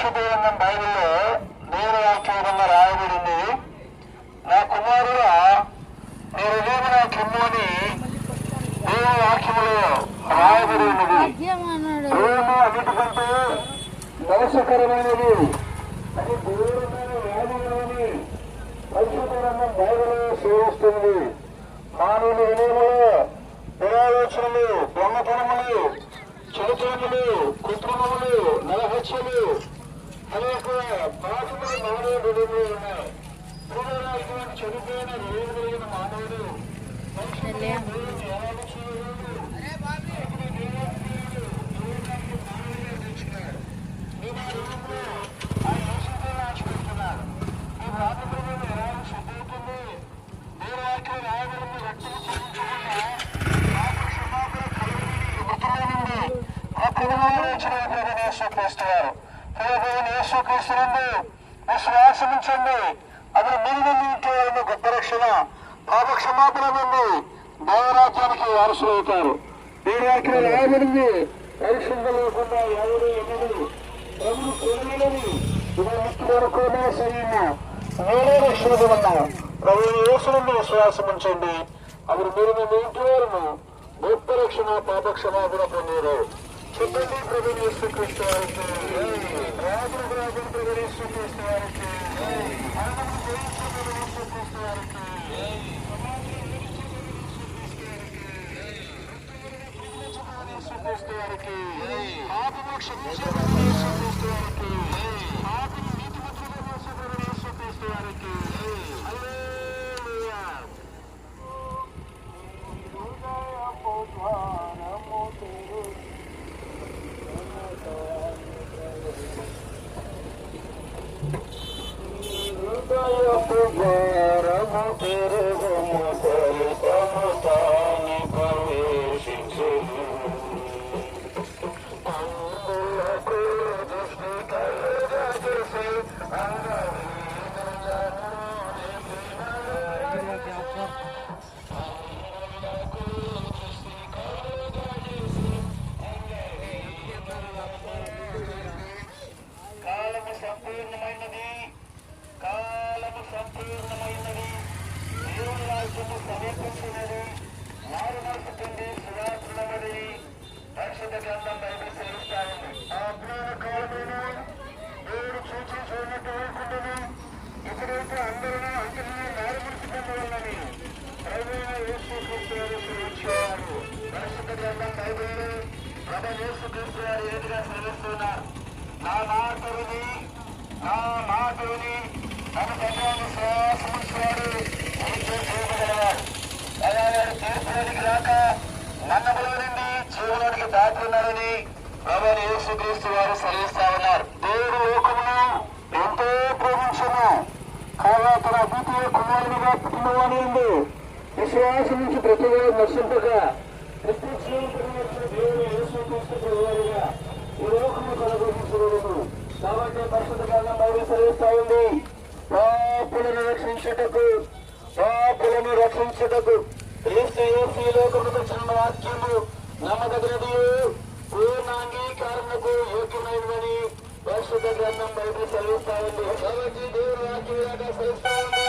పరిశుద్ధ బైబిల్లో దేవుని వాక్యం రాయబడింది. నా కుమారుడా మీరు లేవు నా కిమ్ము అని దేవుని వాక్యములో రాయబడి ఉన్నది. దేవుడు అన్నిటికంటే దోషకరమైనది అది దేవుడు వ్యాధులని పరిశుద్ధ బైబిల్లో సేవిస్తుంది. మానవుల విలువలో నిరాలోచనలు, దొంగతనములు, చెడుతనములు, కృత్రిమములు, నరహత్యలు అనేక పాఠములు మానవ హృదయంలో ఉన్నాయి. ఇటువంటి చెడిపోయిన హృదయం కలిగిన మానవుడు విశ్వాసముంచండి, అది మీరు ఇంట్లో గొప్ప రక్షణ. పాప క్షమాపణ నుండి దేవరాజ్యానికి వారసులవుతారు. దేవరాజ్యం రాయబడింది. పరిశుద్ధ లేకుండా ఎవరు ఎన్నడు ప్రభువు కొనలేని ఇవన్నీ సరైన నేనే రక్షణ ఉన్నాం. ప్రభు యేసు నుండి విశ్వాసం ఉంచండి, అప్పుడు మీరు మీ ఇంటి వారును గొప్ప రక్షణ పాప క్షమాపణ పొందారు. చెప్పండి ప్రభు యేసుక్రీస్తు వారికి రాజు ప్రభు యేసుక్రీస్తు వారికి వారికి పాపము క్షమించే వారికి పాపము నీతిమంతులుగా చేసే యేసుక్రీస్తు వారికి హల్లెలూయా. నా మాటని తన ప్రజలను శ్వాసముంచువాడు చేయగలవాడు. అలాగే తీర్పులోనికి రాక మన్నములో నుండి జీవులోనికి దాటున్నారని ప్రభు యేసుక్రీస్తు వారు సెలవిస్తా ఉన్నారు. దేవుడు లోకమును ఎంతో ప్రేమించను కాగా తన అద్వితీయ కుమారునిగా పుట్టినవాని విశ్వాసం నుంచి ప్రతిగా నశింపగా దేవుడు యేసుక్రీస్తు ప్రభువుగా ఈ లోకము కలగొహించలేను. కాబట్టి పరిశుద్ధ గ్రంథం బైబిల్ సెలవిస్తా ఉంది, పాపులను రక్షించుటకు క్రీస్తు యేసు ఈ లోకముకు వచ్చిన వాక్యము నమ్మదగినది, పూర్ణ అంగీకారమునకు యోగ్యమైనదని పరిశుద్ధ గ్రంథం బైబిల్ సెలవిస్తా ఉంది. కాబట్టి దేవుడు వాక్యం సెలవిస్తా ఉంది.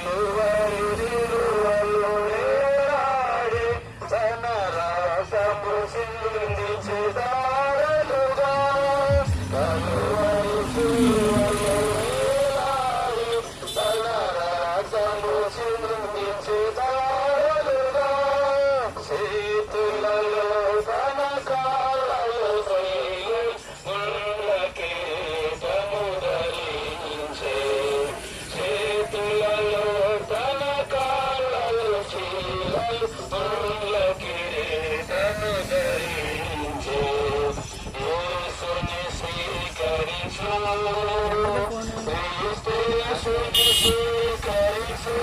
సిలువరి సిలువలో వేలాడే తన రాసము సిందించెదారలుగా కలువరి సిలువలో వేలాడే తన రాసము సిందించెదారలుగా చేతులలో తన కాళ్ళలో ముళ్ళ కిరీటము ధరించే చేతులలో తన కాళ్ళలో ముళ్ళ కిరీటము ధరించే యేసుని స్వీకరించు యేసుని స్వీకరించు